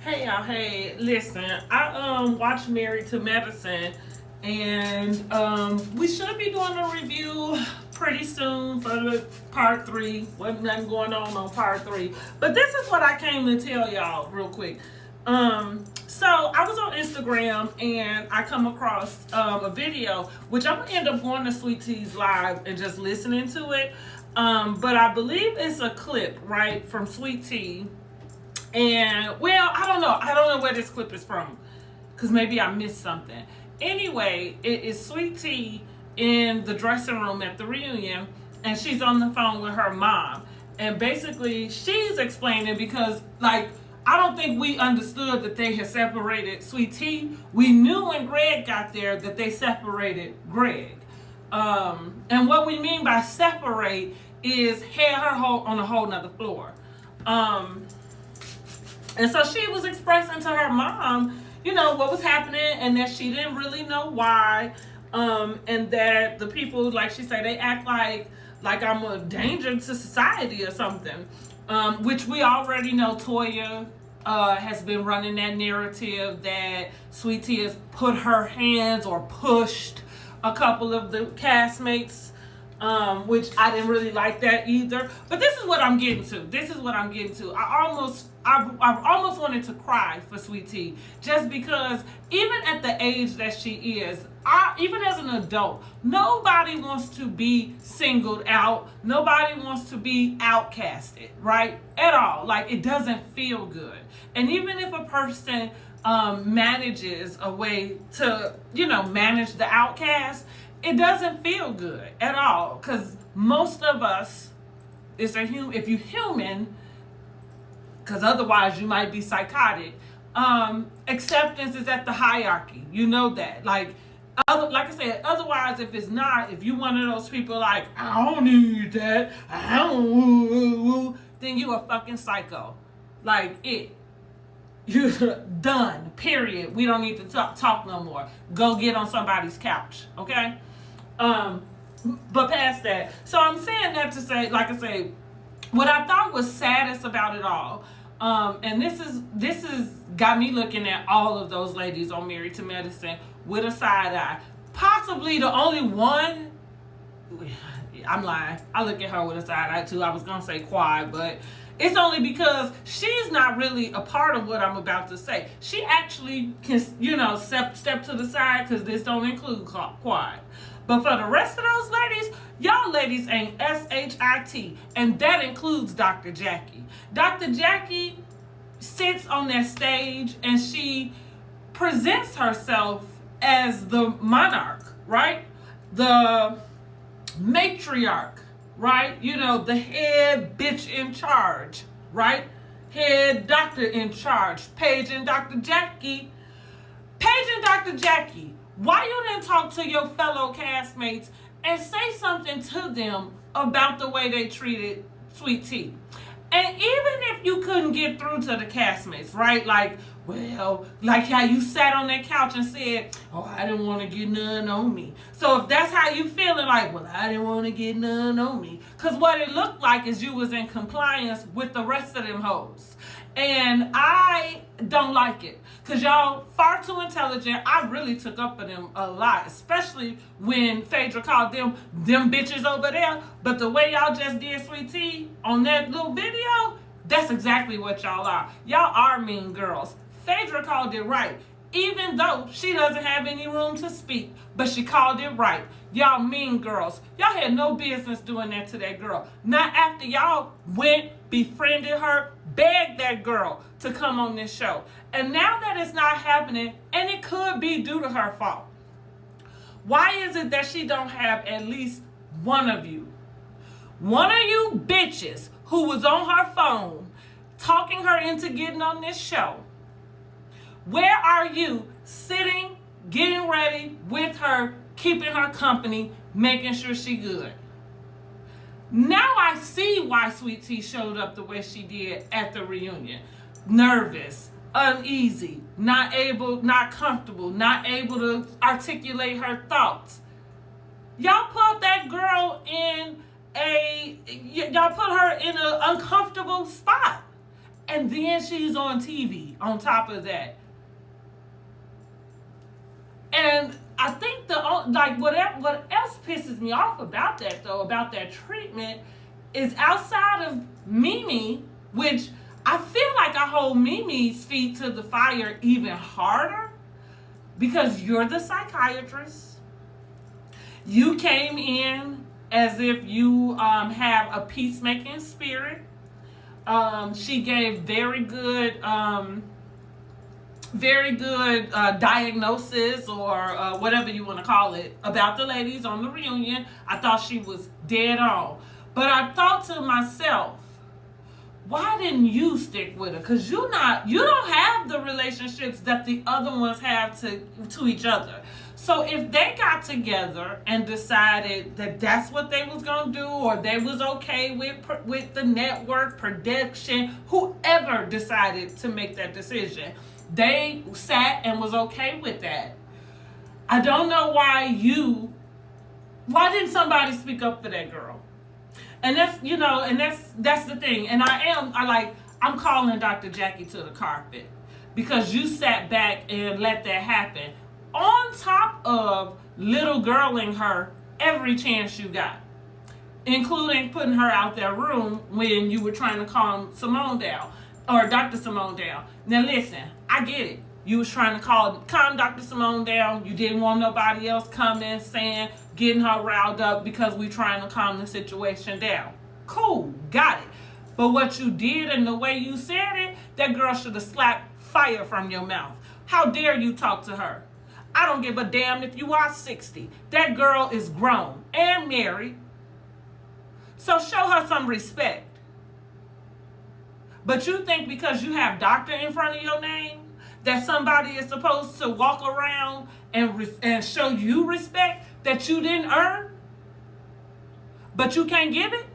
Hey y'all, hey, listen, I watched Married to Medicine, and we should be doing a review pretty soon for the part 3. Wasn't nothing going on part 3, but this is what I came to tell y'all real quick. So I was on Instagram and I come across a video, which I'm gonna end up going to Sweet Tea's live and just listening to it. But I believe it's a clip, right, from Sweet Tea. And well, I don't know where this clip is from, because maybe I missed something. Anyway, it is Sweet Tea in the dressing room at the reunion, and she's on the phone with her mom. And basically she's explaining, because like, I don't think we understood that they had separated Sweet Tea. We knew when Greg got there that they separated Greg. And what we mean by separate is had her on a whole nother floor. And so she was expressing to her mom, you know, what was happening, and that she didn't really know why. And that the people, like she said, they act like I'm a danger to society or something. Which we already know Toya has been running that narrative that Sweet Tea has put her hands or pushed a couple of the castmates, which I didn't really like that either. But this is what I'm getting to. I almost wanted to cry for Sweet Tea, just because even at the age that she is, even as an adult, nobody wants to be singled out. Nobody wants to be outcasted, right? At all. Like, it doesn't feel good. And even if a person manages a way to, manage the outcast, it doesn't feel good at all. Because most of us, if you're human, because otherwise you might be psychotic, acceptance is at the hierarchy. You know that. Like I said, otherwise, if you one of those people like, I don't need that, I don't, then you a fucking psycho. Like, you're done, period. We don't need to talk no more. Go get on somebody's couch, okay? But past that. So I'm saying that to say, like I say, what I thought was saddest about it all, and this is got me looking at all of those ladies on Married to Medicine with a side eye. Possibly the only one, I'm lying, I look at her with a side eye too. I was gonna say Quad, but it's only because she's not really a part of what I'm about to say. She actually can, step to the side, because this don't include Quad. But for the rest of those ladies, y'all ladies ain't SHIT, and that includes Dr. Jackie. Dr. Jackie sits on that stage and she presents herself as the monarch, right? The matriarch, right? The head bitch in charge, right? Head doctor in charge. Paige and Dr. Jackie, why you didn't talk to your fellow castmates and say something to them about the way they treated Sweet Tea? And even if you couldn't get through to the castmates, right? Like how you sat on that couch and said, oh, I didn't want to get none on me. So if that's how you feeling, like, well, I didn't want to get none on me. Because what it looked like is you was in compliance with the rest of them hoes. And I don't like it. Because y'all far too intelligent. I really took up for them a lot. Especially when Phaedra called them bitches over there. But the way y'all just did Sweet Tea on that little video, that's exactly what y'all are. Y'all are mean girls. Phaedra called it right. Even though she doesn't have any room to speak. But she called it right. Y'all mean girls. Y'all had no business doing that to that girl. Not after y'all went, befriended her, begged that girl to come on this show. And now that it's not happening, and it could be due to her fault, why is it that she don't have at least one of you bitches who was on her phone talking her into getting on this show? Where are you sitting, getting ready with her, keeping her company, making sure she good? Now I see why Sweet Tea showed up the way she did at the reunion. Nervous, uneasy, not comfortable, not able to articulate her thoughts. Y'all put that girl in y'all put her in an uncomfortable spot. And then she's on TV on top of that. And I think what else pisses me off about that though, about that treatment, is outside of Mimi, which I feel like I hold Mimi's feet to the fire even harder, because you're the psychiatrist. You came in as if you have a peacemaking spirit. She gave very good diagnosis, or whatever you want to call it, about the ladies on the reunion. I thought she was dead on. But I thought to myself, why didn't you stick with her? Because you don't have the relationships that the other ones have to each other. So if they got together and decided that that's what they was going to do, or they was okay with the network, production, whoever decided to make that decision, they sat and was okay with that. I don't know why didn't somebody speak up for that girl? And that's the thing. And I'm calling Dr. Jackie to the carpet, because you sat back and let that happen, on top of little girling her every chance you got, including putting her out that room when you were trying to calm Simone down, or Dr. Simone down. Now listen, I get it. You was trying to calm Dr. Simone down. You didn't want nobody else coming, getting her riled up because we trying to calm the situation down. Cool, got it. But what you did and the way you said it, that girl should have slapped fire from your mouth. How dare you talk to her? I don't give a damn if you are 60. That girl is grown and married. So show her some respect. But you think because you have doctor in front of your name, that somebody is supposed to walk around and show you respect that you didn't earn? But you can't give it?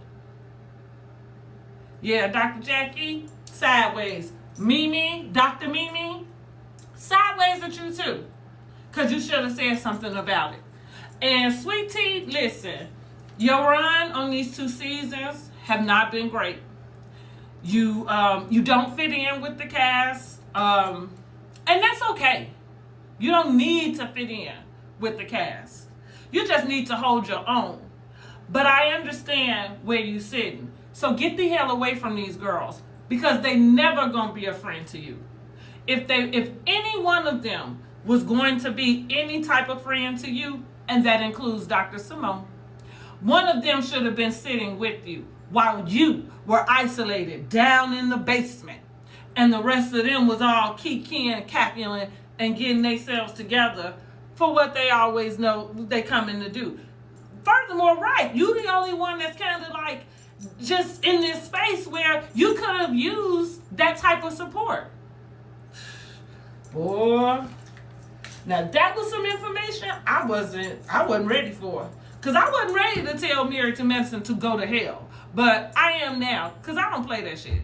Yeah, Dr. Jackie, sideways. Mimi, Dr. Mimi, sideways at you too. Because you should have said something about it. And Sweet Tea, listen, your run on these 2 seasons have not been great. You don't fit in with the cast, and that's okay. You don't need to fit in with the cast. You just need to hold your own. But I understand where you're sitting. So get the hell away from these girls, because they never gonna be a friend to you. If any one of them was going to be any type of friend to you, and that includes Dr. Simone, one of them should have been sitting with you while you were isolated down in the basement, and the rest of them was all kikiing, cackling, and getting themselves together for what they always know they coming to do. Furthermore, right, you the only one that's kind of like just in this space where you could have used that type of support. Boy, now that was some information I wasn't ready for. Because I wasn't ready to tell Married to Medicine to go to hell. But I am now, because I don't play that shit.